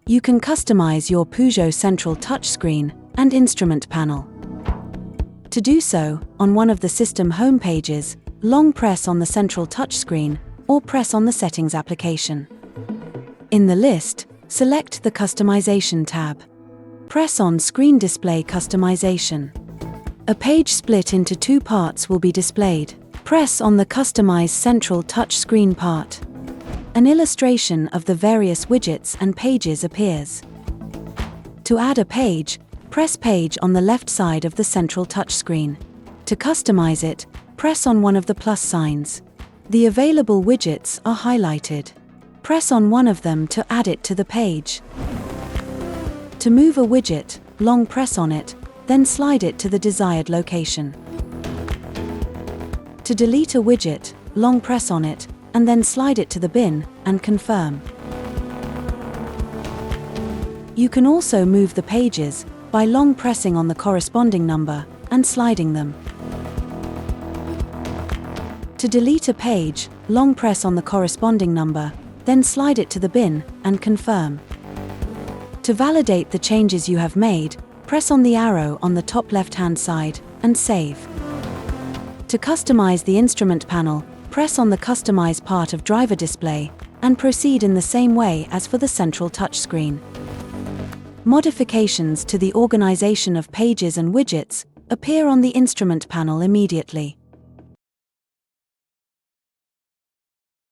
You can customize your Peugeot central touchscreen and instrument panel. To do so, on one of the system home pages, long press on the central touchscreen or press on the Settings application. In the list, select the Customization tab. Press on Screen Display Customization. A page split into two parts will be displayed. Press on the Customize Central Touchscreen part. An illustration of the various widgets and pages appears. To add a page, press Page on the left side of the central touchscreen. To customize it, press on one of the plus signs. The available widgets are highlighted. Press on one of them to add it to the page. To move a widget, long press on it, then slide it to the desired location. To delete a widget, long press on it, and then slide it to the bin, and confirm. You can also move the pages by long pressing on the corresponding number and sliding them. To delete a page, long press on the corresponding number, then slide it to the bin, and confirm. To validate the changes you have made, press on the arrow on the top left-hand side, and save. To customize the instrument panel, press on the Customize part of Driver Display, and proceed in the same way as for the central touchscreen. Modifications to the organization of pages and widgets appear on the instrument panel immediately.